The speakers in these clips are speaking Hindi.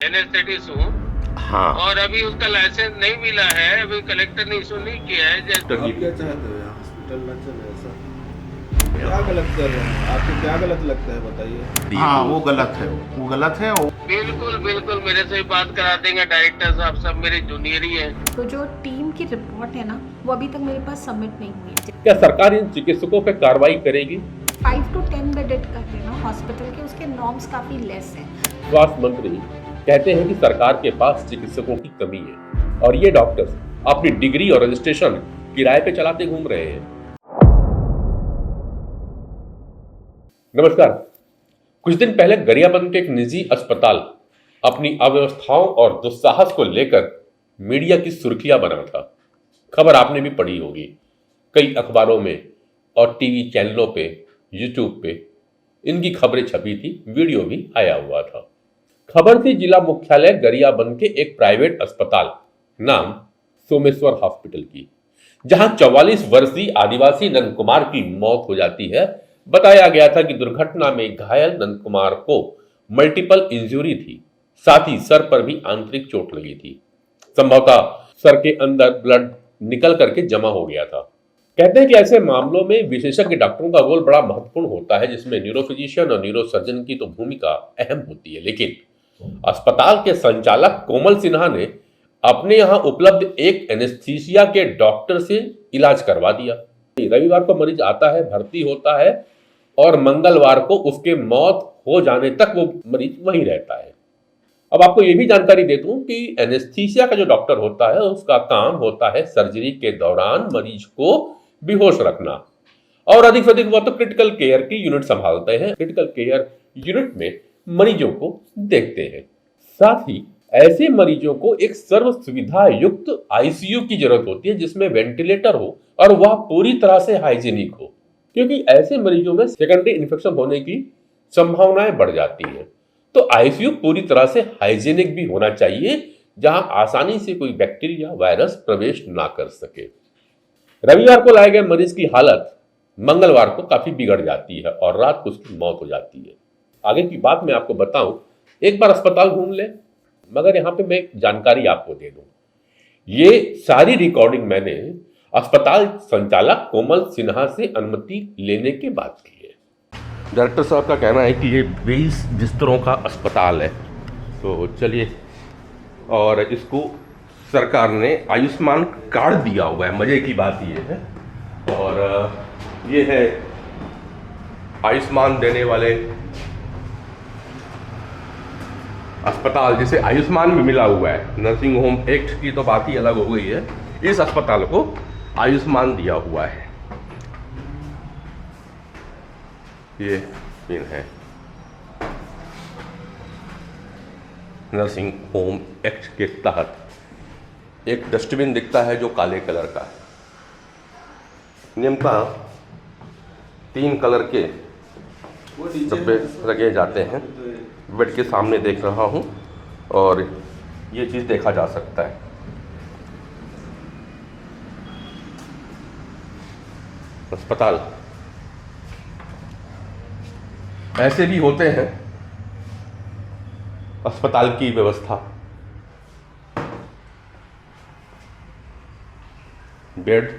एनेस्थेटिस्ट हूँ। हाँ। और अभी उसका लाइसेंस नहीं मिला है, अभी कलेक्टर ने इशू नहीं किया है। आप क्या चाहते हो, हॉस्पिटल ना चले? ऐसा क्या गलत कर रहे हैं? आपको क्या गलत लगता है बताइए। हाँ, वो गलत है, वो गलत है। बिल्कुल बिल्कुल, मेरे से भी बात करा देंगे डायरेक्टर साहब, सब मेरे जूनियर ही है। तो जो टीम की रिपोर्ट है ना, वो अभी तक मेरे पास सबमिट नहीं हुई है। क्या सरकार इन चिकित्सकों पर कार्रवाई करेगी? 5 to 10 बेडेड कर रहे हैं हॉस्पिटल के, उसके नॉर्म्स काफी लेस हैं। स्वास्थ्य मंत्री कहते हैं कि सरकार के पास चिकित्सकों की कमी है और ये डॉक्टर्स अपनी डिग्री और रजिस्ट्रेशन किराए पे चलाते घूम रहे हैं। नमस्कार। कुछ दिन पहले गरियाबंद के एक निजी अस्पताल अपनी अव्यवस्थाओं और दुस्साहस को लेकर मीडिया की सुर्खियां बना था। खबर आपने भी पढ़ी होगी, कई अखबारों में और टीवी चैनलों पे, यूट्यूब पे इनकी खबरें छपी थी, वीडियो भी आया हुआ था। खबर थी जिला मुख्यालय गरियाबंद के एक प्राइवेट अस्पताल नाम सोमेश्वर हॉस्पिटल की, जहां 44 वर्षीय आदिवासी नंद कुमार की मौत हो जाती है। बताया गया था कि दुर्घटना में घायल नंद कुमार को मल्टीपल इंजरी थी, साथ ही सर पर भी आंतरिक चोट लगी थी। संभवतः सर के अंदर ब्लड निकल करके जमा हो गया था। कहते हैं कि ऐसे मामलों में विशेषज्ञ डॉक्टरों का रोल बड़ा महत्वपूर्ण होता है, जिसमें न्यूरोफिजिशियन और न्यूरोसर्जन की तो भूमिका अहम होती है। लेकिन अस्पताल के संचालक कोमल सिन्हा ने अपने यहां उपलब्ध एक एनेस्थीसिया के डॉक्टर से इलाज करवा दिया। रविवार को मरीज आता है, भर्ती होता है और मंगलवार को उसके मौत हो जाने तक वो मरीज वहीं रहता है। अब आपको यह भी जानकारी दे दूं कि एनेस्थीसिया का जो डॉक्टर होता है, उसका काम होता है सर्जरी के दौरान मरीज को बेहोश रखना, और अधिक से अधिक वो तो क्रिटिकल केयर की यूनिट संभालते हैं। क्रिटिकल केयर यूनिट में मरीजों को देखते हैं। साथ ही ऐसे मरीजों को एक सर्व सुविधा युक्त आईसीयू की जरूरत होती है, जिसमें वेंटिलेटर हो और वह पूरी तरह से हाइजीनिक हो, क्योंकि ऐसे मरीजों में सेकेंडरी इन्फेक्शन होने की संभावनाएं बढ़ जाती हैं। तो आईसीयू पूरी तरह से हाइजीनिक भी होना चाहिए, जहां आसानी से कोई बैक्टीरिया वायरस प्रवेश ना कर सके। रविवार को लाए गए मरीज की हालत मंगलवार को काफी बिगड़ जाती है और रात को उसकी मौत हो जाती है। आगे की बात मैं आपको बताऊं, एक बार अस्पताल घूम ले, मगर यहां पे मैं एक जानकारी आपको दे दूं। ये सारी रिकॉर्डिंग मैंने अस्पताल संचालक कोमल सिन्हा से अनुमति लेने के बाद की है। डायरेक्टर साहब का कहना है कि ये 20 बिस्तरों का अस्पताल है, तो चलिए, और इसको सरकार ने आयुष्मान कार्ड दिया हुआ है। मजे की बात ये है, और ये है आयुष्मान देने वाले अस्पताल, जिसे आयुष्मान भी मिला हुआ है। नर्सिंग होम एक्ट की तो बात ही अलग हो गई है, इस अस्पताल को आयुष्मान दिया हुआ है। ये पिन है नर्सिंग होम एक्ट के तहत। एक डस्टबिन दिखता है जो काले कलर का है। नियमतः 3 कलर के डब्बे लगे जाते हैं। बेड के सामने देख रहा हूं और ये चीज़ देखा जा सकता है। अस्पताल ऐसे भी होते हैं, अस्पताल की व्यवस्था। बेड,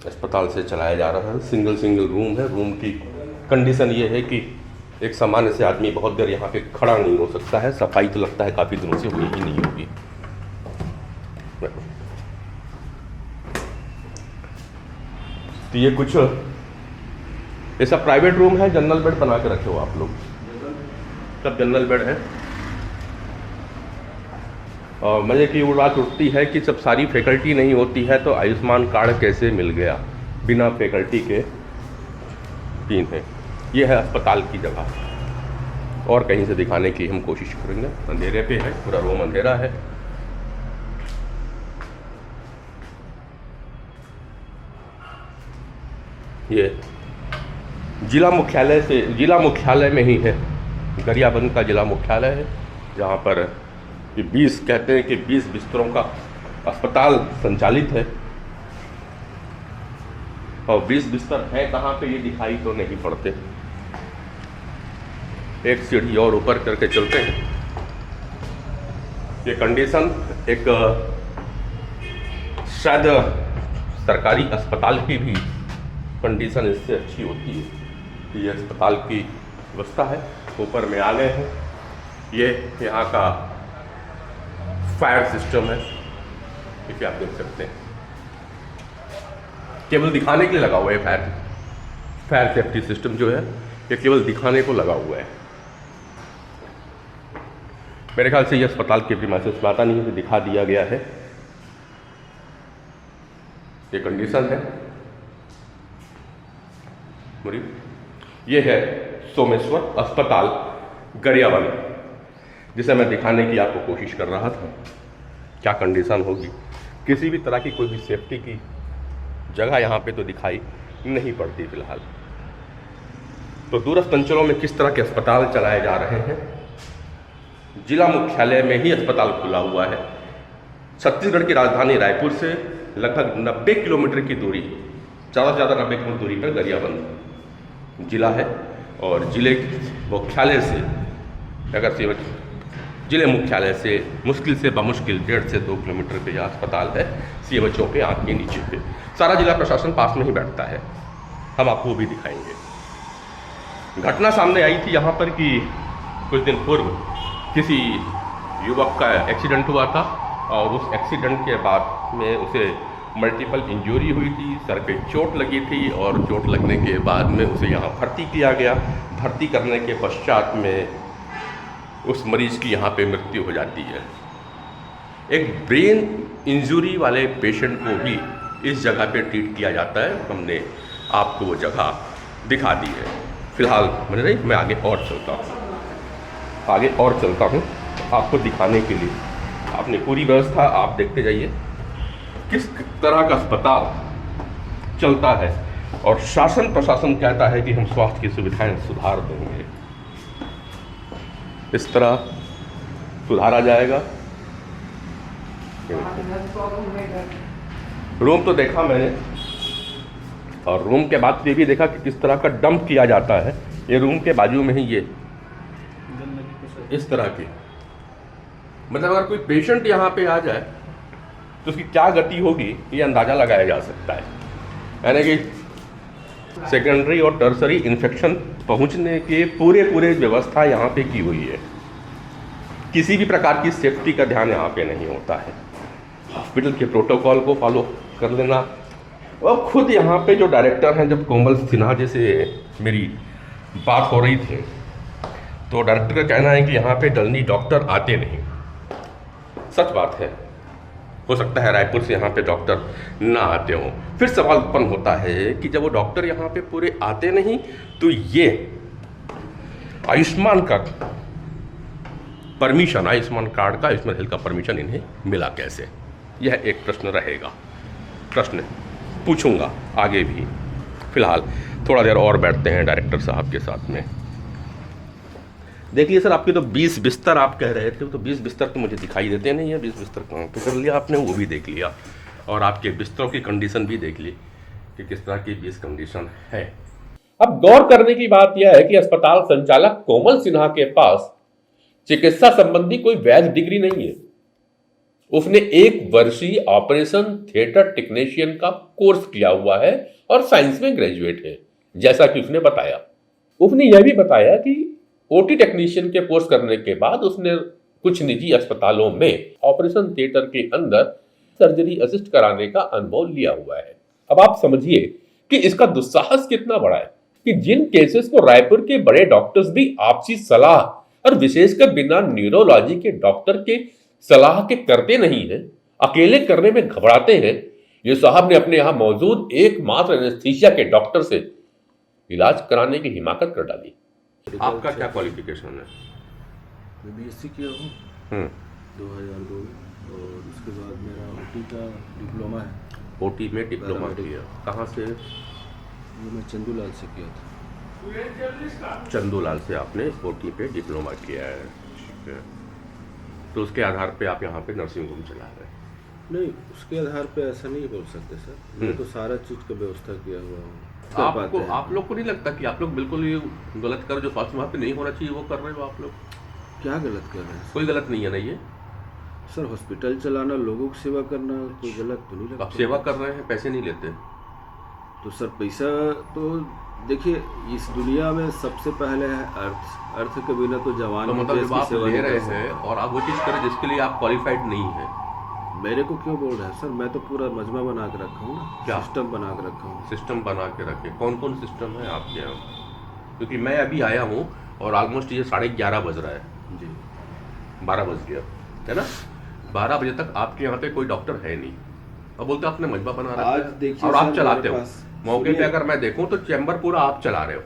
अस्पताल से चलाया जा रहा है। सिंगल रूम है। रूम की कंडीशन ये है कि एक सामान्य से आदमी बहुत देर यहाँ पे खड़ा नहीं हो सकता है। सफाई तो लगता है काफ़ी दिनों से हुई ही नहीं होगी। तो ये कुछ ऐसा प्राइवेट रूम है। जनरल बेड बना के रखे हो आप लोग, सब जनरल बेड है। और मज़े की वो बात उठती है कि जब सारी फैकल्टी नहीं होती है तो आयुष्मान कार्ड कैसे मिल गया बिना फैकल्टी के। पिन है, ये है अस्पताल की जगह, और कहीं से दिखाने की हम कोशिश करेंगे। अंधेरे पे है, पूरा रूम अंधेरा है। ये जिला मुख्यालय में ही है, गरियाबंद का जिला मुख्यालय है, जहाँ पर कि 20 कहते हैं कि 20 बिस्तरों का अस्पताल संचालित है, और 20 बिस्तर है कहाँ पे ये दिखाई तो नहीं पड़ते। एक सीढ़ी और ऊपर करके चलते हैं। ये कंडीशन एक शायद सरकारी अस्पताल की भी कंडीशन इससे अच्छी होती है कि ये अस्पताल की व्यवस्था है। ऊपर में आ गए हैं, ये यहाँ का फायर सिस्टम है, देखिए आप देख सकते हैं, केवल दिखाने के लिए लगा हुआ है। फायर सेफ्टी सिस्टम जो है ये केवल दिखाने को लगा हुआ है। मेरे ख्याल से ये अस्पताल के प्रीमाइसेस में आता नहीं है, तो दिखा दिया गया है। ये कंडीशन है। ये है सोमेश्वर अस्पताल गरियाबंद, जिसे मैं दिखाने की आपको कोशिश कर रहा था। क्या कंडीशन होगी, किसी भी तरह की कोई भी सेफ्टी की जगह यहाँ पे तो दिखाई नहीं पड़ती फिलहाल। तो दूरस्थ अंचलों में किस तरह के अस्पताल चलाए जा रहे हैं। जिला मुख्यालय में ही अस्पताल खुला हुआ है। छत्तीसगढ़ की राजधानी रायपुर से लगभग 90 किलोमीटर की दूरी, ज़्यादा से ज़्यादा 90 किलोमीटर दूरी पर गरियाबंद जिला है, और जिले मुख्यालय से अगर से जिले मुख्यालय से मुश्किल से बमुश्किल 1.5 से 2 किलोमीटर पे यह अस्पताल है, सीएमएचओ के आँख के नीचे पे। सारा जिला प्रशासन पास में ही बैठता है, हम आपको वो भी दिखाएंगे। घटना सामने आई थी यहाँ पर कि कुछ दिन पूर्व किसी युवक का एक्सीडेंट हुआ था, और उस एक्सीडेंट के बाद में उसे मल्टीपल इंजरी हुई थी, सर पे चोट लगी थी, और चोट लगने के बाद में उसे यहाँ भर्ती किया गया। भर्ती करने के पश्चात में उस मरीज की यहाँ पे मृत्यु हो जाती है। एक ब्रेन इंजरी वाले पेशेंट को भी इस जगह पे ट्रीट किया जाता है। हमने आपको वो जगह दिखा दी है। फिलहाल मैं आगे और चलता हूँ आपको दिखाने के लिए। आपने पूरी व्यवस्था आप देखते जाइए किस तरह का अस्पताल चलता है, और शासन प्रशासन कहता है कि हम स्वास्थ्य की सुविधाएं सुधार देंगे। इस तरह सुधारा जाएगा। रूम तो देखा मैंने, और रूम के बाद ये भी देखा कि किस तरह का डंप किया जाता है। ये रूम के बाजू में ही ये इस तरह की, मतलब अगर कोई पेशेंट यहाँ पे आ जाए तो उसकी क्या गति होगी ये अंदाज़ा लगाया जा सकता है। यानी कि सेकेंडरी और टर्सरी इन्फेक्शन पहुँचने के पूरे व्यवस्था यहाँ पे की हुई है। किसी भी प्रकार की सेफ्टी का ध्यान यहाँ पे नहीं होता है। हॉस्पिटल के प्रोटोकॉल को फॉलो कर लेना। और खुद यहाँ पे जो डायरेक्टर हैं, जब कोमल सिन्हा जी से मेरी बात हो रही थी, तो डायरेक्टर का कहना है कि यहाँ पे जल्दी डॉक्टर आते नहीं। सच बात है, हो सकता है रायपुर से यहाँ पे डॉक्टर ना आते हों। फिर सवाल उत्पन्न होता है कि जब वो डॉक्टर यहाँ पे पूरे आते नहीं, तो ये आयुष्मान का परमिशन, आयुष्मान कार्ड का, आयुष्मान हेल्थ का परमिशन इन्हें मिला कैसे? यह एक प्रश्न रहेगा, प्रश्न पूछूंगा आगे भी। फिलहाल थोड़ा देर और बैठते हैं डायरेक्टर साहब के साथ में। देखिए सर, आपके तो 20 बिस्तर आप कह रहे थे, तो 20 बिस्तर तो मुझे दिखाई देते नहीं है। 20 बिस्तर कहाँ पे कर लिया आपने, वो भी देख लिया, और आपके बिस्तरों की कंडीशन भी देख ली कि किस तरह की 20 कंडीशन है। अब गौर करने की बात यह है कि अस्पताल संचालक कोमल सिन्हा के पास चिकित्सा संबंधी कोई वैध डिग्री नहीं है। उसने 1 वर्षीय ऑपरेशन थिएटर टेक्नीशियन का कोर्स किया हुआ है और साइंस में ग्रेजुएट है, जैसा कि उसने बताया। उसने यह भी बताया कि ओटी टेक्नीशियन के कोर्स करने के बाद उसने कुछ निजी अस्पतालों में ऑपरेशन थिएटर के अंदर सर्जरी असिस्ट कराने का अनुभव लिया हुआ है। अब आप समझिए कि इसका दुस्साहस कितना बड़ा है कि जिन केसेस को रायपुर के बड़े डॉक्टर्स भी आपसी सलाह और विशेषकर बिना न्यूरोलॉजी के डॉक्टर के सलाह के करते नहीं है, अकेले करने में घबराते हैं, ये साहब ने अपने यहां मौजूद एकमात्र एनेस्थीसिया के डॉक्टर से इलाज कराने की हिमाकत कर डाली। आपका क्या क्वालिफिकेशन है? मैं बीएससी किया हूँ 2002, और उसके बाद मेरा ओटी का डिप्लोमा है। ओटी में डिप्लोमा किया, कहाँ से? वो मैं चंदूलाल से किया था। चंदूलाल से आपने ओटी पे डिप्लोमा किया है। तो उसके आधार पे आप यहाँ पे नर्सिंग होम चला रहे हैं। नहीं, उसके आधार पे ऐसा नहीं बोल सकते सर। मैं तो सारा चीज़ का व्यवस्था किया हुआ हूँ। कर पाते हैं। आप लोग को नहीं लगता कि आप लोग बिल्कुल ये गलत कर, जो स्वास्थ्य विभाग पे नहीं होना चाहिए वो कर रहे हो आप लोग? क्या गलत कर रहे हैं कोई गलत नहीं है ना ये? सर? हॉस्पिटल चलाना, लोगों की सेवा करना कोई गलत तो नहीं आप लगता। सेवा कर रहे हैं, पैसे नहीं लेते। तो सर पैसा तो देखिए, इस दुनिया में सबसे पहले है अर्थ। अर्थ के बिना तो जवान तो भी मतलब देश जब की आप सेवा ले नहीं रहे कर सकते। हैं और आप वो चीज़ करें जिसके लिए आप क्वालिफाइड नहीं है। मेरे को क्यों बोल रहे हैं सर? मैं तो पूरा मजमा बना के रखा हूँ ना, क्या? सिस्टम बना के रखा हूँ। सिस्टम बना के रखे। कौन कौन सिस्टम है आपके यहाँ? क्योंकि मैं अभी आया हूँ और ऑलमोस्ट ये 11:30 बज रहा है जी, 12 बज गया है ना। 12 बजे तक आपके यहाँ पे कोई डॉक्टर है नहीं, अब बोलते आपने मजबा बना रखा आज है देखिए और आप सर, चलाते मेरे हो। पास मौके पे सुनिए। अगर मैं देखूं तो चैम्बर पूरा आप चला रहे हो।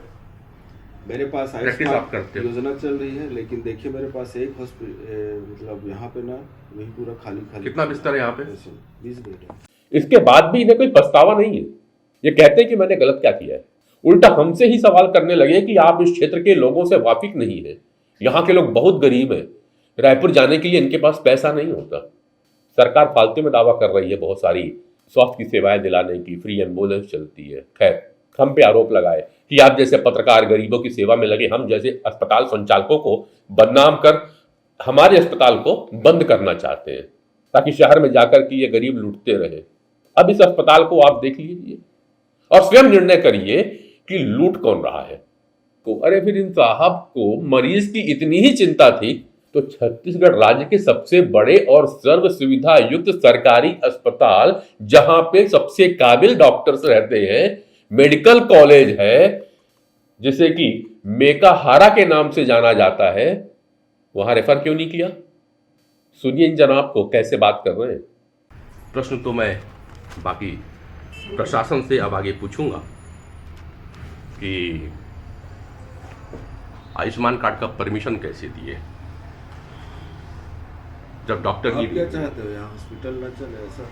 मेरे पास प्रैक्टिस आप करते हो। योजना चल रही है, लेकिन देखिए मेरे पास एक हॉस्पिटल मतलब यहाँ पे ना वही पूरा खाली खाली। कितना बिस्तर है यहाँ पे? 20 बेड है। इसके बाद भी इन्हें कोई पछतावा नहीं है। ये कहते हैं कि मैंने गलत क्या किया है। उल्टा हमसे ही सवाल करने लगे कि आप इस क्षेत्र के लोगों से वाकिफ नहीं है। यहाँ के लोग बहुत गरीब हैं, रायपुर जाने के लिए इनके पास पैसा नहीं होता। सरकार फालतू में दावा कर रही है बहुत सारी स्वास्थ्य की सेवाएं दिलाने की, फ्री एम्बुलेंस चलती है। खैर, हम पे आरोप लगाए कि आप जैसे पत्रकार गरीबों की सेवा में लगे, हम जैसे अस्पताल संचालकों को बदनाम कर हमारे अस्पताल को बंद करना चाहते हैं ताकि शहर में जाकर के ये गरीब लूटते रहे। अब इस अस्पताल को आप देख लीजिए और स्वयं निर्णय करिए कि लूट कौन रहा है। तो अरे फिर इन साहब को मरीज की इतनी ही चिंता थी तो छत्तीसगढ़ राज्य के सबसे बड़े और सर्व सुविधा युक्त सरकारी अस्पताल, जहां पे सबसे काबिल डॉक्टर्स रहते हैं, मेडिकल कॉलेज है जिसे कि मेकाहारा के नाम से जाना जाता है, वहां रेफर क्यों नहीं किया? सुनिए इन जनाब को कैसे बात कर रहे हैं। प्रश्न तो मैं बाकी प्रशासन से अब आगे पूछूंगा कि आयुष्मान कार्ड का परमिशन कैसे दिए जब डॉक्टर आप क्या की। चाहते हो? यहाँ हॉस्पिटल ना चले ऐसा?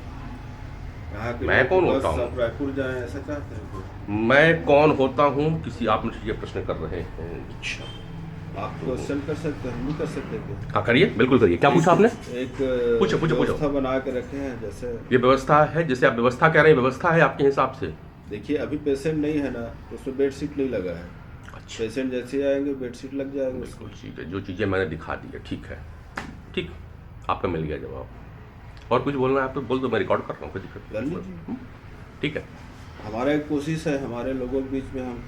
यहाँ के मैं लोग कौन बस होता हूँ? आप रायपुर जाएं ऐसा चाहते हैं? मैं कौन होता हूँ? किसी आप मुझे ये प्रश्न कर रहे हैं। अच्छा, आप क्वेश्चन कर सकते हैं, हम नहीं कर सकते थे। हाँ करिए, बिल्कुल करिए। क्या पूछा आपने? एक पूछो। व्यवस्था बना के रखे हैं, जैसे ये व्यवस्था है, जैसे आप व्यवस्था कह रहे हैं, व्यवस्था है आपके हिसाब से? देखिए अभी पेशेंट नहीं है ना, तो उसमें बेड शीट नहीं लगा है। अच्छा, पेशेंट जैसे ही आएंगे बेड शीट लग जाएंगे उसको। बिल्कुल ठीक है, जो चीज़ें मैंने दिखा दी है। ठीक है, ठीक, आपका मिल गया जवाब। और कुछ बोलना है आप तो बोल दो, मैं रिकॉर्ड कर रहा हूँ, कोई दिक्कत कर नहीं। लीजिए। ठीक है, हमारा एक कोशिश है, हमारे लोगों के बीच में हम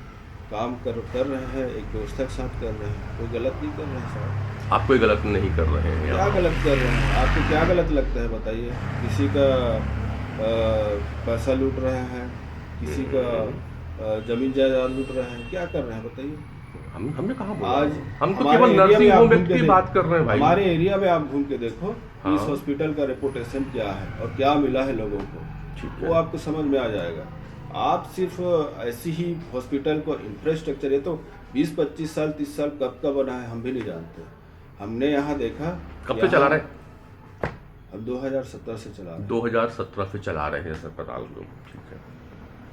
काम कर रहे हैं, एक व्यवस्था के साथ कर रहे हैं। कोई गलत नहीं कर रहे हैं साहब। आप कोई गलत नहीं कर रहे हैं क्या यहाँ। गलत कर रहे हैं? आपको क्या गलत लगता है बताइए? किसी का पैसा लूट रहे हैं, किसी का जमीन जायदाद लूट रहे हैं, क्या कर रहे हैं बताइए? हमने कहा बोला? आज हम तो हमारे केवल एरिया में नर्सिंग आप होम घूम एक्ट के की देख- बात कर रहे हैं भाई। हमारे एरिया में आप घूम के देखो हाँ। इस हॉस्पिटल का रेपुटेशन क्या है और क्या मिला है लोगों को, ठीक वो है। आपको समझ में आ जाएगा। आप सिर्फ ऐसी ही हॉस्पिटल को इंफ्रास्ट्रक्चर, ये तो 20-25 साल 30 साल कब का बना है हम भी नहीं जानते। हमने यहाँ देखा कब से चला रहे हैं? हम 2017 से चला रहे हैं। 2017 से चला रहे हैं इस अस्पताल को। ठीक है,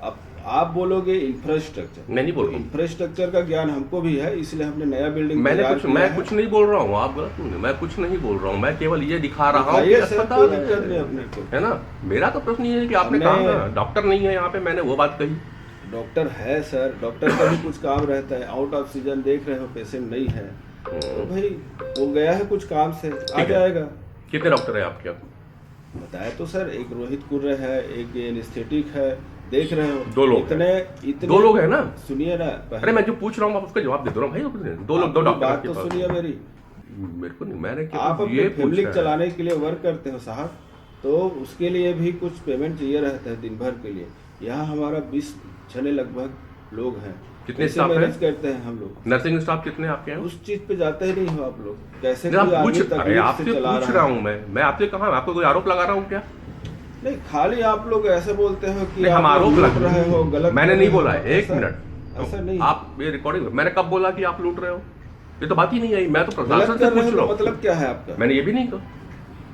अब आप बोलोगे इंफ्रास्ट्रक्चर, मैं नहीं बोल रहा हूँ। इंफ्रास्ट्रक्चर का ज्ञान हमको भी है, इसलिए हमने नया बिल्डिंग मैं कुछ नहीं बोल रहा हूँ, आप गलत नहीं, मैं कुछ नहीं बोल रहा हूँ, मैं केवल ये दिखा रहा हूँ कि दिखाइए सर, अस्पताल कोई दिक्कत नहीं अपने को। है ना। मेरा तो प्रश्न ये है कि आपने हमने- कहा ना डॉक्टर नहीं है यहाँ पे, मैंने वो बात कही। डॉक्टर है सर, डॉक्टर का भी कुछ काम रहता है। आउट ऑफ सीजन देख रहे हो पेशेंट नहीं है तो भाई वो गया है कुछ काम से, आ है। जाएगा। कितने डॉक्टर है आपके यहाँ? बताया तो सर, एक रोहित कुर्रे है, एक एनेस्थेटिक है, देख रहे हो। 2 लोग इतने 2 लोग है ना। सुनिए ना, अरे मैं जो पूछ रहा हूँ आप उसका जवाब दे दो ना भाई। 2 लोग, 2 आपकी डॉक्टर बात आपके तो पास। सुनिए मेरी। मेरे को नहीं, मैंने आप केवल अपनी ये फैमिली पूछा है। चलाने के लिए वर्क करते हो साहब, तो उसके लिए भी कुछ पेमेंट चाहिए रहता है दिन भर के लिए। यहाँ हमारा 20 जने लगभग लोग हैं। कितने कैसे स्टाफ हैं? मैनेज करते हैं हम लोग? नर्सिंग स्टाफ कितने हैं आपके यहाँ? उस चीज पे जाते ही नहीं हो आप लोग। कैसे नहीं, कोई आप आदमी पूछ, अरे तकलीफ आपसे से चला पूछ रहा रहा है? हूँ मैं आपसे कहा, आपको कोई आरोप लगा रहा हूँ क्या? नहीं, खाली आप लोग ऐसे बोलते हो कि नहीं, हम आप आरोप लोग लग लूट रहे हो, गलत मैंने कर नहीं रहे हो। बोला है, एक ऐसा- मिनट। ऐसा नहीं। आप ये रिकॉर्डिंग, मैंने कब बोला कि आप लूट रहे हो? ये तो बात ही नहीं आई। मैं तो गलत प्रशासन से कर रहे पूछ हो रहा तो हूँ। मतलब क्या है आपका? मैंने ये भी नहीं कहा।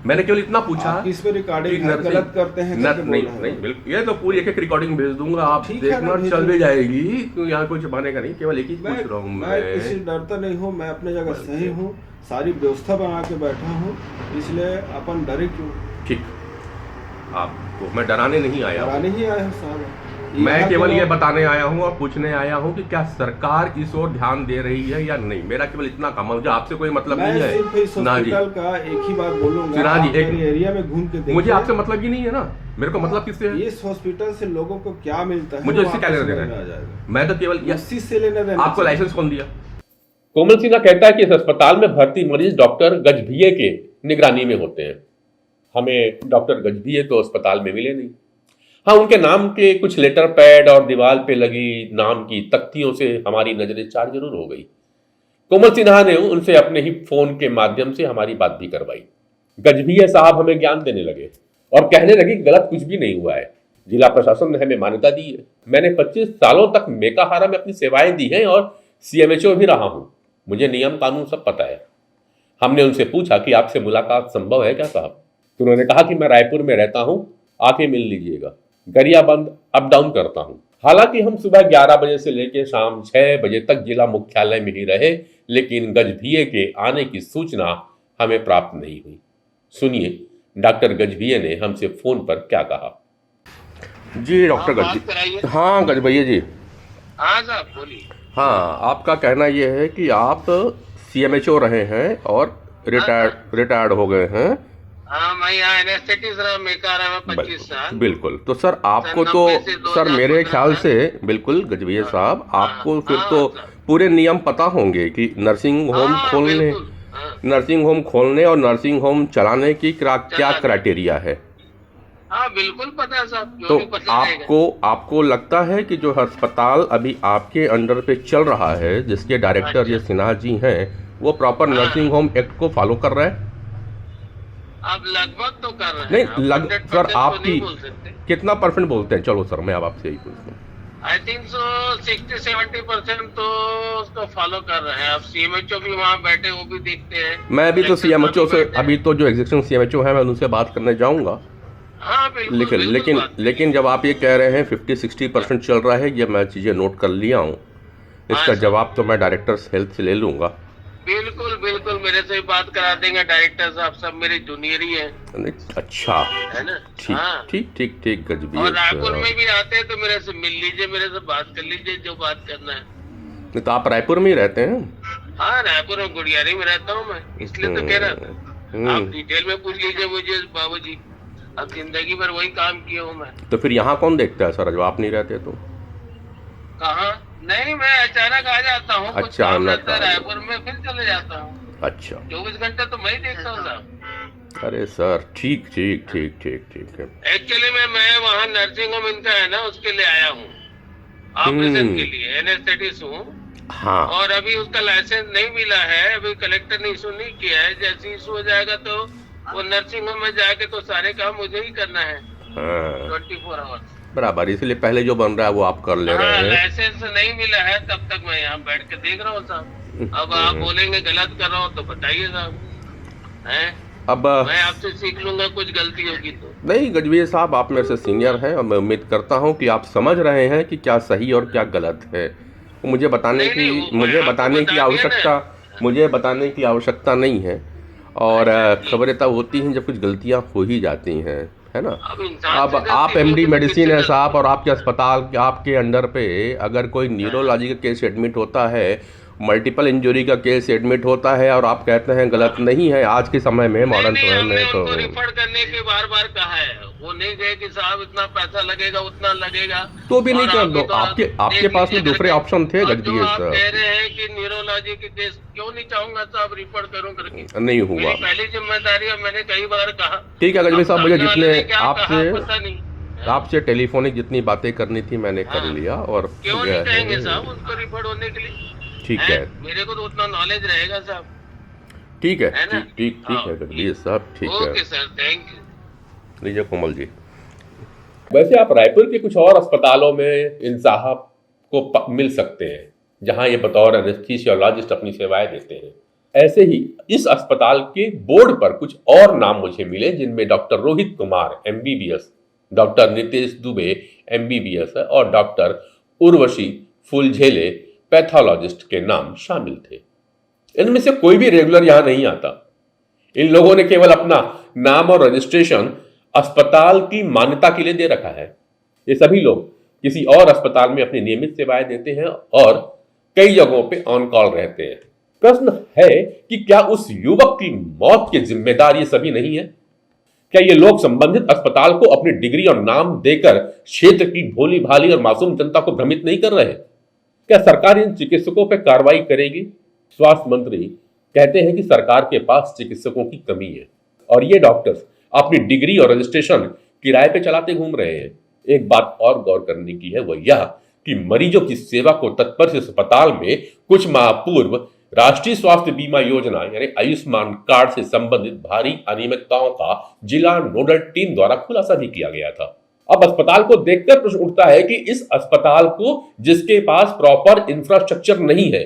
मैंने केवल इतना पूछा आप किस पे रिकॉर्डिंग कि नर्सिंग- गलत करते हैं करके बोल नहीं रहे हैं। नहीं बिल्कुल, ये तो पूरी एक एक रिकॉर्डिंग भेज दूंगा, आप ठीक है ना, देखना भेज चल दो। भी जाएगी, क्यों यहाँ कोई छुपाने का नहीं, केवल एक ही मैं पूछ रहा हूँ मैं किसी डरता नहीं हूँ, मैं अपने जगह सही हूँ, सारी व्यवस्था बना के बैठा हूँ, इसलिए अपन डरे क्यों? ठीक, आपको मैं डराने नहीं आया हूँ, डराने ही आए हैं साहब। मैं यहाँ केवल तो- ये बताने आया हूँ और पूछने आया हूँ कि क्या सरकार इस ओर ध्यान दे रही है या नहीं। मेरा केवल इतना काम है, मुझे आपसे कोई मतलब मैं नहीं सिर्फ इस है ना जी। हॉस्पिटल का एक ही बात बोलूंगा, सिन्हा जी, आप एक- मेरे एरिया में घूम के देखिए। मुझे आपसे मतलब ही नहीं है ना, मेरे को मतलब किससे है? इस हॉस्पिटल से लोगों को क्या मिलता है मुझे वो इससे क्या आपको लेना समझ देना में आ है? जाएगा। मैं तो केवल उसी से लेना देना आपको चाहिए। लाइसेंस कौन दिया? कोमल सिन्हा कहता है कि इस अस्पताल में भर्ती मरीज डॉक्टर गजभिये के निगरानी में होते हैं। हमें डॉक्टर गजभिये तो अस्पताल में मिले नहीं। हाँ, उनके नाम के कुछ लेटर पैड और दीवार पे लगी नाम की तख्तियों से हमारी नजरें चार जरूर हो गई। कोमल सिन्हा ने उनसे अपने ही फोन के माध्यम से हमारी बात भी करवाई। गजभिये साहब हमें ज्ञान देने लगे और कहने लगे गलत कुछ भी नहीं हुआ है, जिला प्रशासन ने हमें मान्यता दी है। मैंने 25 सालों तक मेकाहारा में अपनी सेवाएं दी हैं और CMHO भी रहा हूं, मुझे नियम कानून सब पता है। हमने उनसे पूछा कि आपसे मुलाकात संभव है क्या साहब? तो उन्होंने कहा कि मैं रायपुर में रहता हूं, आके मिल लीजिएगा, गरियाबंद अप डाउन करता हूं। हालांकि हम सुबह 11 बजे से लेकर शाम 6 बजे तक जिला मुख्यालय में ही रहे, लेकिन गजभिये के आने की सूचना हमें प्राप्त नहीं हुई। सुनिए डॉक्टर गजभिये ने हमसे फोन पर क्या कहा। जी डॉक्टर हाँ, बात गजभिये, कराइए। हाँ गजभिये जी, हाँ साहब बोलिए। हाँ आपका कहना यह है कि आप CMHO रहे हैं और रिटायर्ड हो गए हैं। हाँ, मैं यहाँ एनेस्थेटिस्ट रहा मेकाहारा में 25 साल। बिल्कुल, तो सर आपको तो 90 से 2015 सर मेरे ख्याल से बिल्कुल गजभिये साहब, आपको फिर तो पूरे नियम पता होंगे कि नर्सिंग होम हाँ, खोलने, बिल्कुल, हाँ। नर्सिंग होम खोलने और नर्सिंग होम चलाने की क्या चलाने। क्राइटेरिया है। हाँ बिल्कुल पता है साहब, क्यों तो नहीं पता रहेगा। आपको लगता है कि जो अस्पताल अभी आपके अंडर पे चल रहा है, जिसके डायरेक्टर ये सिन्हा जी हैं, वो प्रॉपर नर्सिंग होम एक्ट को फॉलो कर रहे हैं? आप लगभग तो कर रहे हैं। नहीं, आप लग 100% सर तो आपकी नहीं बोल सकते। कितना परसेंट बोलते हैं? चलो सर मैं अब आपसे यही पूछता हूँ। आई थिंक सो 60-70% तो उसको फॉलो कर रहे हैं। अब CMHO भी वहाँ बैठे, वो भी देखते हैं। मैं अभी तो Elections CMHO से, बैठे हैं। अभी तो जो एग्जिस्टिंग CMHO है मैं उनसे बात करने जाऊंगा, हाँ बिल्कुल, लेकिन बिल्कुल लेकिन बात। लेकिन जब आप ये कह रहे हैं 50-60% चल रहा है, ये मैं चीज़ें नोट कर लिया हूँ, इसका हाँ, जवाब तो मैं डायरेक्टर हेल्थ से ले लूंगा। बिल्कुल बिल्कुल, मेरे से ही बात करा देंगे डायरेक्टर साहब, सब मेरे जूनियर ही हैं, नहीं, अच्छा है ना। ठीक हाँ। ठीक ठीक ठीक गजभिये और रायपुर साहब। में भी आते हैं तो मेरे से मिल लीजिए, मेरे से बात कर लीजिए, जो बात करना है। नहीं, तो आप रायपुर में ही रहते हैं? हाँ, रायपुर में गुड़ियारी में रहता हूँ मैं, इसलिए तो कह रहा था। आप डिटेल में पूछ लीजिए मुझे बाबूजी, अब जिंदगी भर वही काम किया हूँ मैं। तो फिर यहाँ कौन देखता है सर, जब आप नहीं रहते तो? कहाँ? नहीं, मैं अचानक आ जाता हूँ, कुछ अच्छा, काम मैं रहता है कहा- रायपुर में, फिर चले जाता हूँ। अच्छा, 24 घंटे तो मैं ही देखता हूँ साहब। अरे सर ठीक ठीक ठीक ठीक ठीक है। एक्चुअली मैं वहाँ नर्सिंग होम इनका है ना, उसके लिए आया हूँ, ऑपरेशन के लिए, एनेस्थेटिस्ट हूँ। हाँ और अभी उसका लाइसेंस नहीं मिला है, अभी कलेक्टर ने इशू नहीं किया है। जैसे इशू हो जाएगा तो वो नर्सिंग होम में जाके तो सारे काम मुझे ही करना है, हाँ 24 आवर्स। बराबर, इसलिए पहले जो बन रहा है वो आप कर ले रहे हाँ, हैं। लाइसेंस नहीं मिला है तब तक मैं यहाँ बैठ के देख रहा हूँ साहब। अब आप बोलेंगे गलत कर रहा हूँ तो बताइए साहब, हैं? अब मैं आपसे सीख लूंगा, कुछ गलती होगी तो। नहीं गजभिये साहब, आप मेरे से सीनियर हैं और मैं उम्मीद करता हूँ कि आप समझ रहे हैं कि क्या सही और क्या गलत है। मुझे बताने नहीं, की नहीं, वो मुझे आपको बताने की बता दिया आवश्यकता मुझे बताने की आवश्यकता नहीं है। और खबरें तब होती हैं जब कुछ गलतियाँ हो ही जाती हैं, है ना। अब इंसान अब से गलती आप होगी MD तो मेडिसिन किससे है साहब, और आपके अस्पताल आपके अंडर पे अगर कोई न्यूरोलॉजी का केस एडमिट होता है, मल्टीपल इंजरी का केस एडमिट होता है और आप कहते हैं गलत नहीं है, आज के समय में मॉडर्न नहीं, समय हमने में तो उनको रिफर करने के बार कहा है, वो नहीं गए कि साहब इतना पैसा लगेगा उतना लगेगा, तो भी नहीं और कर अभी दो। तो आप आपके देख पास में लीजिए दूसरे करके। ऑप्शन थे और जो गजभिये आप साहब। कह रहे हैं कि न्यूरोलॉजी के केस क्यों नहीं चाहूंगा साहब रिफर करूं करके, नहीं हुआ। मेरी पहली जिम्मेदारी है, मैंने कई बार कहा। ठीक है गजभिये साहब, मुझे अब सामने वाले ने क्या जितने कहा, पता नहीं। आपसे टेलीफोनिक जितनी बातें करनी थी मैंने कर हाँ। लिया। और क्यों यह नहीं कहेंगे है- साहब उसको रिफर होने के लिए? ठीक है, मेरे को तो उतना नॉलेज रहेगा साहब। ठीक है, है ना? ठीक ठीक ठीक है हाँ, गजभिये साहब, ठीक है। Okay sir, thank you. लीजिए कोमल जी। वैसे आप रायपुर के कुछ और अस्पतालों में इन साहब को मिल सकते हैं, जहां ये बतौर एनेस्थीसियोलॉजिस्ट अपनी सेवाएं देते हैं। ऐसे ही इस अस्पताल के बोर्ड पर कुछ और नाम मुझे मिले, जिनमें doctor Rohit Kumar MBBS, doctor Nitesh Dubey MBBS और डॉक्टर उर्वशी फुलझेले पैथोलॉजिस्ट के नाम शामिल थे। इनमें से कोई भी रेगुलर यहां नहीं आता। इन लोगों ने केवल अपना नाम और रजिस्ट्रेशन अस्पताल की मान्यता के लिए दे रखा है। ये सभी लोग किसी और अस्पताल में अपनी नियमित सेवाएं देते हैं और कई जगहों पे ऑन कॉल रहते हैं। प्रश्न है कि क्या उस युवक की मौत के जिम्मेदार ये सभी नहीं है? क्या ये लोग संबंधित अस्पताल को अपनी डिग्री और नाम देकर क्षेत्र की भोली भाली और मासूम जनता को भ्रमित नहीं कर रहे? क्या सरकार इन चिकित्सकों पर कार्रवाई करेगी? स्वास्थ्य मंत्री कहते हैं कि सरकार के पास चिकित्सकों की कमी है और ये डॉक्टर्स अपनी डिग्री और रजिस्ट्रेशन किराए पे चलाते घूम रहे हैं। एक बात और गौर करने की है, वह यह कि मरीजों की सेवा को तत्पर से अस्पताल में कुछ माह पूर्व राष्ट्रीय स्वास्थ्य बीमा योजना यानी आयुष्मान कार्ड से संबंधित भारी अनियमितताओं का जिला नोडल टीम द्वारा खुलासा भी किया गया था। अब अस्पताल को देखकर प्रश्न उठता है कि इस अस्पताल को, जिसके पास प्रॉपर इंफ्रास्ट्रक्चर नहीं है,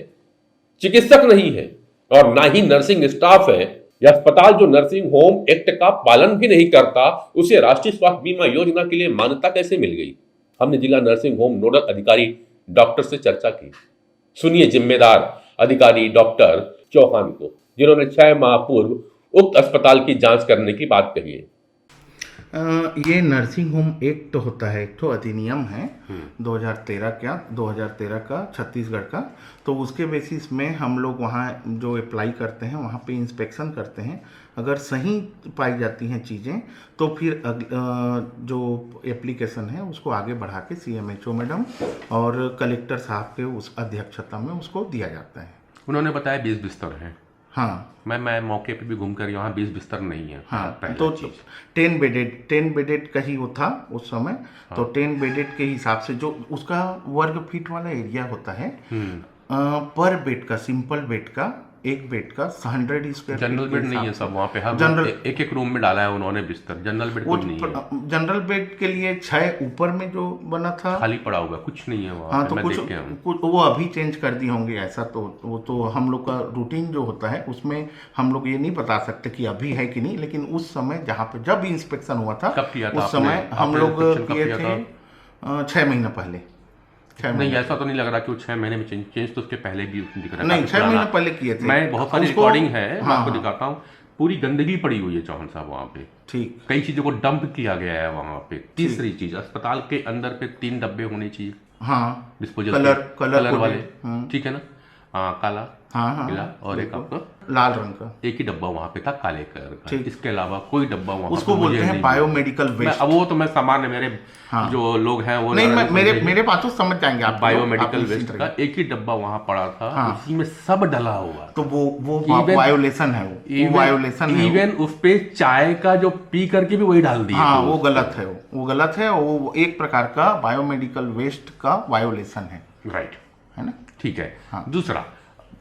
चिकित्सक नहीं है और ना ही नर्सिंग स्टाफ है, यह अस्पताल जो नर्सिंग होम एक्ट का पालन भी नहीं करता, उसे राष्ट्रीय स्वास्थ्य बीमा योजना के लिए मान्यता कैसे मिल गई? हमने जिला नर्सिंग होम नोडल अधिकारी डॉक्टर से चर्चा की। सुनिए जिम्मेदार अधिकारी डॉक्टर चौहान को, जिन्होंने 6 माह पूर्व उक्त अस्पताल की जांच करने की बात कही है। ये नर्सिंग होम एक्ट होता है, एक तो अधिनियम है 2013 का छत्तीसगढ़ का। तो उसके बेसिस में हम लोग वहाँ जो अप्लाई करते हैं वहाँ पे इंस्पेक्शन करते हैं। अगर सही पाई जाती हैं चीज़ें तो फिर जो एप्लीकेशन है उसको आगे बढ़ा के CMHO मैडम और कलेक्टर साहब के उस अध्यक्षता में उसको दिया जाता है। उन्होंने बताया 20 बिस्तर हैं। हाँ, मैं मौके पे भी घूम कर यहाँ 20 बिस्तर नहीं है। हाँ, तो 10 बेडेड का ही वो था उस समय। हाँ। तो 10 बेडेड के हिसाब से जो उसका वर्ग फीट वाला एरिया होता है, पर बेड का, सिंपल बेड का, एक बेड का 100 स्क्वायर। जनरल बेड नहीं है सब वहाँ पे, हर जनरल एक रूम में डाला है उन्होंने बिस्तर। जनरल बेड कुछ नहीं है। जनरल बेड के लिए 6 ऊपर में जो बना था खाली पड़ा हुआ, कुछ नहीं है वहाँ। हाँ, तो कुछ वो अभी चेंज कर दिए होंगे ऐसा। तो वो तो हम लोग का रूटीन जो होता है उसमें हम लोग ये नहीं बता सकते कि अभी है कि नहीं, लेकिन उस समय जहाँ पे जब इंस्पेक्शन हुआ था उस समय हम लोग किए थे 6 महीना पहले। नहीं, ऐसा तो नहीं लग रहा कि वो 6 महीने में चेंज तो उसके पहले भी दिख रहा है। नहीं, 6 महीने पहले किए थे। मैं बहुत सारी रिकॉर्डिंग है, मैं आपको दिखाता हूँ। पूरी गंदगी पड़ी हुई है चौहान साहब वहाँ पे। ठीक, कई चीजों को डंप किया गया है वहाँ पे। तीसरी चीज, अस्पताल के अंदर पे 3 डब्बे होने चाहिए। हाँ, डिस्पोजल कलर वाले, ठीक है ना? हाँ, काला, हाँ, पीला और एक आपका लाल रंग का। एक ही डब्बा वहाँ पे था काले कलर का। इसके अलावा कोई डब्बा वहाँ उसको बोलते हैं बायोमेडिकल वेस्ट। अब वो तो मैं सामान्य मेरे जो लोग हैं वो नहीं, मेरे बात तो समझ जाएंगे आप। बायोमेडिकल वेस्ट का एक ही डब्बा वहाँ पड़ा था, उसी में सब डला हुआ। तो वो वायोलेशन है, वो वायोलेशन है। इवन उस पे चाय का जो पी करके भी वही डाल दिया। हाँ, वो गलत है, वो गलत है। वो एक प्रकार का बायोमेडिकल वेस्ट का वायोलेशन है। राइट, है ना? ठीक है। दूसरा,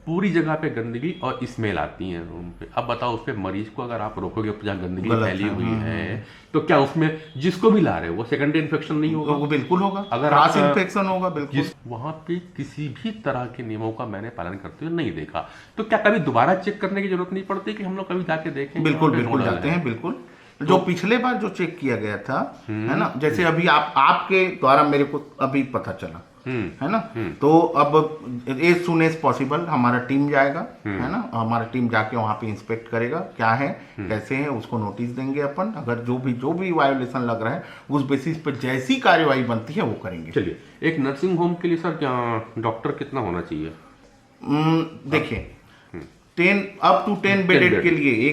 पूरी जगह पे गंदगी और स्मेल आती है रूम पे। अब बताओ, उस पे मरीज को अगर आप रोकोगे जहाँ गंदगी फैली हुई है तो क्या उसमें जिसको भी ला रहे हो वो सेकेंडरी इन्फेक्शन नहीं होगा? वो बिल्कुल होगा, अगर क्रॉस इन्फेक्शन होगा बिल्कुल। वहां पे किसी भी तरह के नियमों का मैंने पालन करते हुए नहीं देखा। तो क्या कभी दोबारा चेक करने की जरूरत नहीं पड़ती कि हम लोग कभी जाके देखें? बिल्कुल जाते हैं, बिल्कुल। जो पिछले बार जो चेक किया गया था, है ना, जैसे अभी आपके द्वारा मेरे को अभी पता चला, है ना, तो अब एज सुन एज पॉसिबल हमारा टीम जाएगा, है ना, हमारा टीम जाके वहाँ पे इंस्पेक्ट करेगा क्या है, कैसे है, उसको नोटिस देंगे अपन। अगर जो भी वायोलेशन लग रहा है उस बेसिस पे जैसी कार्यवाही बनती है वो करेंगे। चलिए, एक नर्सिंग होम के लिए सर क्या डॉक्टर कितना होना चाहिए? देखिए, 10 बेडेड के लिए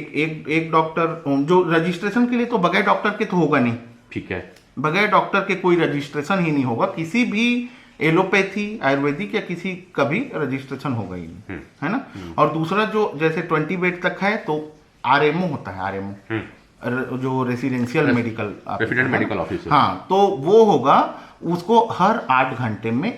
एक डॉक्टर, जो रजिस्ट्रेशन के लिए तो बगैर डॉक्टर के तो होगा नहीं। ठीक है, बगैर डॉक्टर के कोई रजिस्ट्रेशन ही नहीं होगा। किसी भी एलोपैथी, आयुर्वेदिक या किसी का भी रजिस्ट्रेशन होगा ही नहीं, है ना। और दूसरा, जो जैसे 20 बेड तक है तो RMO होता है, RMO जो रेसिडेंशियल मेडिकल ऑफिसर, हाँ, तो वो होगा। उसको हर 8 घंटे में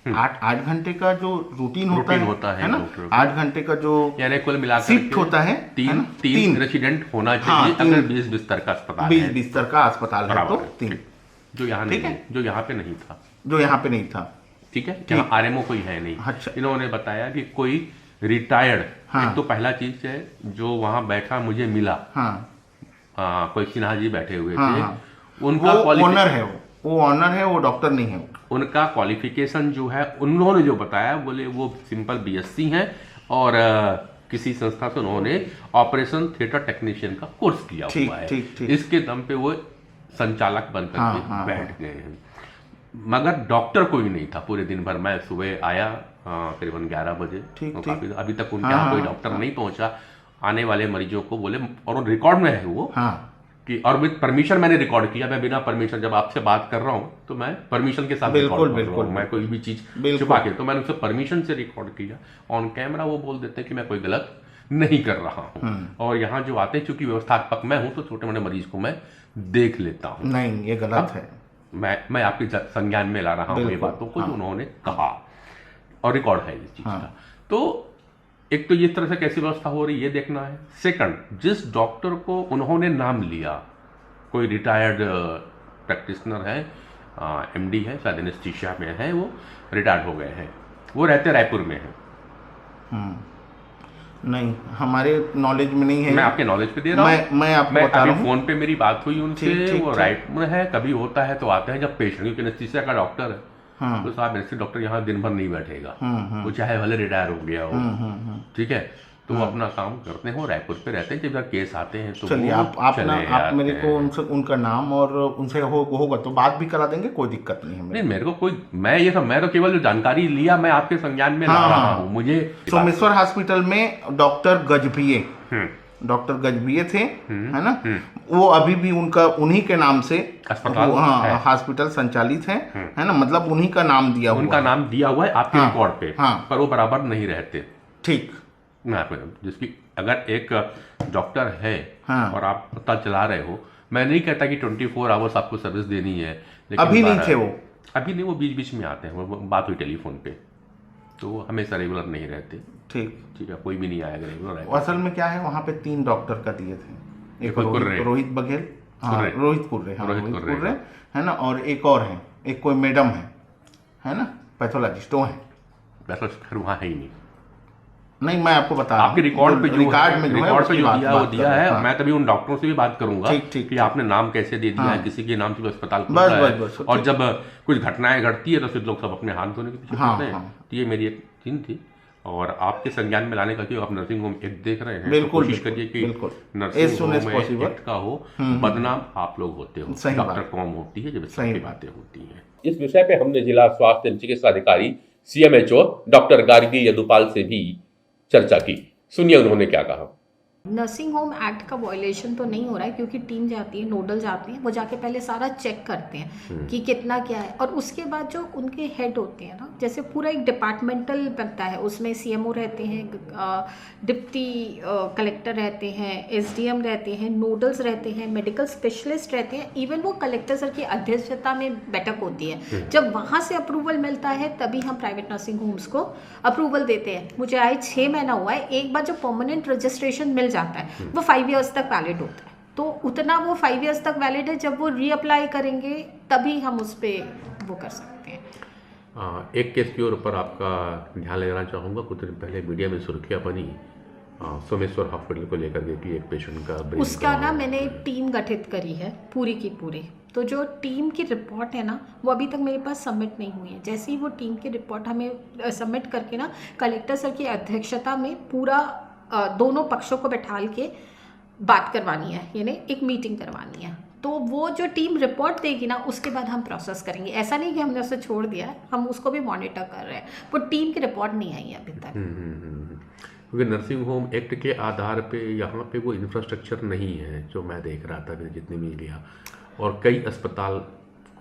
8 घंटे का जो रूटीन होता है ना, 8 घंटे का जो यानी कुल मिलाकर शिफ्ट होता है, 3 रेसिडेंट होना चाहिए। अगर 20 बिस्तर का अस्पताल है, 20 बिस्तर का अस्पताल है तो 3, जो यहाँ नहीं है, जो यहाँ पे नहीं था। ठीक है, यहाँ RMO कोई है नहीं। अच्छा, इन्होंने बताया कि कोई रिटायर्ड, हाँ। एक तो पहला चीज है जो वहां बैठा मुझे मिला, कोई सिन्हा जी बैठे हुए हाँ, थे, हाँ। उनका वो ऑनर है, वो ऑनर है, वो डॉक्टर नहीं है। उनका क्वालिफिकेशन जो है उन्होंने जो बताया, बोले वो सिंपल बीएससी हैं और किसी संस्था से उन्होंने ऑपरेशन थिएटर टेक्नीशियन का कोर्स किया ठीक, हुआ है। ठीक, ठीक। इसके दम पे वो संचालक बनकर हाँ, के हाँ, बैठ गए हैं। मगर डॉक्टर कोई नहीं था पूरे दिन भर। मैं सुबह आया करीबन 11 बजे, ठीक, तो ठीक। काफी अभी तक उनके हाँ, यहाँ कोई हाँ, डॉक्टर नहीं पहुंचा। आने वाले मरीजों को बोले, और रिकॉर्ड में है वो हाँ, कि, और विद परमिशन मैंने रिकॉर्ड किया। मैं बिना परमिशन, जब आपसे बात कर रहा हूँ तो मैं परमिशन के साथ बिल्कुल, रिकॉर्ड कर रहा बिल्कुल, हूँ। मैं कोई भी चीज बिल्कुल। छुपा के, तो मैंने उनसे परमिशन से रिकॉर्ड किया। ऑन कैमरा वो बोल देते हैं कि मैं कोई गलत नहीं कर रहा हूँ, और यहाँ जो आते हैं, चूंकि व्यवस्थापक मैं हूँ, तो छोटे मोटे मरीज को मैं देख लेता हूँ। नहीं, ये गलत है। मैं आपके संज्ञान में ला रहा हूँ ये बिल्कुल, बातों को हाँ। जो उन्होंने कहा, और रिकॉर्ड है इस चीज हाँ। का। तो एक तो इस तरह से कैसी व्यवस्था हो रही है ये देखना है। सेकंड, जिस डॉक्टर को उन्होंने नाम लिया, कोई रिटायर्ड प्रैक्टिशनर है, एमडी है, शायद एनेस्थीसिया में है, वो रिटायर्ड हो गए हैं, वो रहते रायपुर में हैं। नहीं, हमारे नॉलेज में नहीं है। मैं आपके नॉलेज पे दे रहा हूँ। मैं आपको बता अभी रहा हूँ। फोन पे मेरी बात हुई उनसे, ठीक, ठीक, वो ठीक। राइट में है। कभी होता है तो आते हैं जब पेशेंट, क्योंकि एनेस्थीसिया का डॉक्टर है, हाँ। तो साहब एनेस्थीसिया डॉक्टर यहाँ दिन भर नहीं बैठेगा, वो चाहे भले रिटायर हो गया हो, ठीक है, तो वो अपना काम करते हैं, वो रायपुर पे रहते हैं। जब जब केस आते हैं तो चलिए, वो आप चले आप मेरे आते को हैं। उनसे उनका नाम और उनसे होगा तो बात भी करा देंगे, कोई दिक्कत नहीं है मेरे नहीं, मेरे को कोई, मैं तो केवल जो जानकारी लिया मैं आपके संज्ञान में ला हाँ, रहा हाँ। हूँ। मुझे सोमेश्वर हॉस्पिटल में डॉक्टर गजभिये थे, है ना। वो अभी भी उनका उन्हीं के नाम से अस्पताल हाँ है। हॉस्पिटल संचालित है ना, मतलब उन्हीं का नाम दिया हुआ उनका है। नाम दिया हुआ है आपके हाँ, रिकॉर्ड पे, हाँ। पर वो बराबर नहीं रहते। ठीक। मैं आपको जिसकी, अगर एक डॉक्टर है हाँ। और आप पता चला रहे हो, मैं नहीं कहता कि 24 आवर्स आपको सर्विस देनी है, लेकिन अभी नहीं थे वो। अभी नहीं, वो बीच बीच में आते हैं, वो बात हुई टेलीफोन पे, तो वो हमेशा रेगुलर नहीं रहते। ठीक है, कोई भी नहीं आएगा रेगुलर आएगा। असल में क्या है, वहाँ पे 3 डॉक्टर का दिए थे। एक कुर्रे। रोहित बघेल, हाँ, कुर्रे। रोहित कुर्रे, हाँ, रोहित रोहित कुर्रे। कुर्रे, है ना, और एक और है, एक कोई मैडम है ना, पैथोलॉजिस्ट, वो है। वैसे फिर वहाँ है ही नहीं। नहीं, मैं आपको बता रहा हूँ, आपके रिकॉर्ड पे जो रिकॉर्ड में रिकॉर्ड पे जो दिया वो दिया है। हाँ। मैं तभी उन डॉक्टरों से भी बात करूंगा ठीक, ठीक, कि आपने नाम कैसे दे दिया है, किसी के नाम से भी अस्पताल खुल बस, रहा बस, है, बस, और ठीक। जब कुछ घटनाएं घटती है तो फिर लोग सब अपने हाथ धोने के पीछे हाँ, पड़ते हैं। हाँ। तो ये मेरी एक चीज थी, और आपके संज्ञान में लाने का, कि आप नर्सिंग होम एक देख रहे हैं, बिल्कुल, तो कोशिश बिल्कुल, करिए कि बिल्कुल। As nursing soon as home possible। Act का हो, बदनाम आप लोग होते हो, सही डॉक्टर बात। कॉम होती है, जब इस सही तरह की बात। बातें होती हैं। इस विषय पे हमने जिला स्वास्थ्य एवं चिकित्सा अधिकारी CMHO डॉक्टर गार्गी यदुपाल से भी चर्चा की। सुनिए उन्होंने क्या कहा। नर्सिंग होम एक्ट का वायलेशन तो नहीं हो रहा है, क्योंकि टीम जाती है, नोडल जाते हैं, वो जाके पहले सारा चेक करते हैं कि कितना क्या है, और उसके बाद जो उनके हेड होते हैं ना, जैसे पूरा एक डिपार्टमेंटल बनता है, उसमें CMO रहते हैं, डिप्टी कलेक्टर रहते हैं, SDM रहते हैं, नोडल्स रहते हैं, मेडिकल स्पेशलिस्ट रहते हैं, इवन वो कलेक्टर सर की अध्यक्षता में बैठक होती है। जब वहाँ से अप्रूवल मिलता है तभी हम प्राइवेट नर्सिंग होम्स को अप्रूवल देते हैं। मुझे आए 6 महीना हुआ है, एक बार जब परमानेंट रजिस्ट्रेशन मिल जाता है वो 5 इयर्स तक वैलिड होता है, तो उतना वो 5 इयर्स तक वैलिड है। जब वो रीअप्लाई करेंगे तभी हम उस पर वो कर सकते हैं। एक केस के ऊपर आपका ध्यान लेना चाहूँगा। कुछ दिन पहले मीडिया में सुर्खियाँ बनी सोमेश्वर हॉस्पिटल को लेकर के कि एक पेशेंट का brain उसका का- ना मैंने टीम गठित करी है पूरी की पूरी, तो जो टीम की रिपोर्ट है ना वो अभी तक मेरे पास सबमिट नहीं हुई है। जैसे ही वो टीम की रिपोर्ट हमें सबमिट करके ना कलेक्टर सर की अध्यक्षता में पूरा दोनों पक्षों को बैठाल के बात करवानी है, यानी एक मीटिंग करवानी है, तो वो जो टीम रिपोर्ट देगी ना उसके बाद हम प्रोसेस करेंगे। ऐसा नहीं कि हमने उसे छोड़ दिया है, हम उसको भी मॉनिटर कर रहे हैं। वो टीम की रिपोर्ट नहीं आई है अभी तक। क्योंकि नर्सिंग होम एक्ट के आधार पे यहाँ पे वो इंफ्रास्ट्रक्चर नहीं है, जो मैं देख रहा था जितने मीडिया, और कई अस्पताल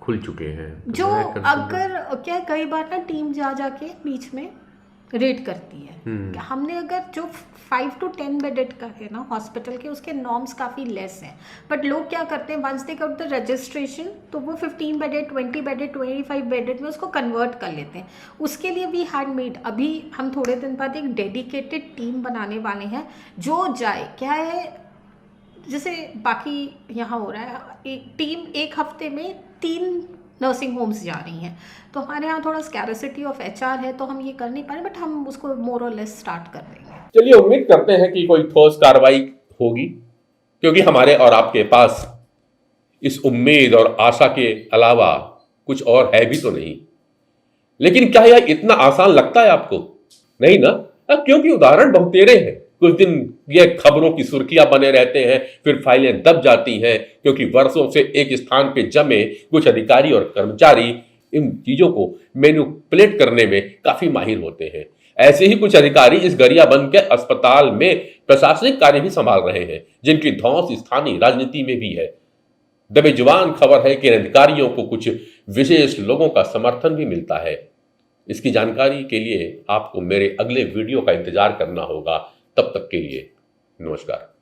खुल चुके हैं। तो जो मैं consider- अगर क्या है, कई बार ना टीम जा जाके बीच में रेड करती है। हमने अगर जो 5 to 10 बेडेड का है ना हॉस्पिटल के, उसके नॉर्म्स काफ़ी लेस हैं, बट लोग क्या करते हैं, once they got the registration तो वो 15 बेडेड, 20 बेडेड, 25 बेडेड में उसको कन्वर्ट कर लेते हैं। उसके लिए भी हैंडमेड, अभी हम थोड़े दिन बाद एक डेडिकेटेड टीम बनाने वाले हैं जो जाए, क्या है जैसे बाकी यहाँ हो रहा है, एक टीम एक हफ्ते में 3 नर्सिंग होम्स जा रही हैं। तो हमारे यहाँ थोड़ा स्कैरसिटी ऑफ HR है, तो हम ये कर नहीं पा रहे, बट हम उसको मोर और लेस स्टार्ट कर देंगे। चलिए, उम्मीद करते हैं कि कोई ठोस कार्रवाई होगी, क्योंकि हमारे और आपके पास इस उम्मीद और आशा के अलावा कुछ और है भी तो नहीं। लेकिन क्या यह इतना आसान लगता है आपको? नहीं ना, क्योंकि उदाहरण बहुतेरे हैं। कुछ दिन ये खबरों की सुर्खियां बने रहते हैं, फिर फाइलें दब जाती हैं, क्योंकि वर्षों से एक स्थान पे जमे कुछ अधिकारी और कर्मचारी इन चीजों को मैनिपुलेट करने में काफी माहिर होते हैं। ऐसे ही कुछ अधिकारी इस गरियाबंद के अस्पताल में प्रशासनिक कार्य भी संभाल रहे हैं, जिनकी धौंस स्थानीय राजनीति में भी है। दबे जुबान खबर है कि इन अधिकारियों को कुछ विशेष लोगों का समर्थन भी मिलता है। इसकी जानकारी के लिए आपको मेरे अगले वीडियो का इंतजार करना होगा। तब तक के लिए नमस्कार।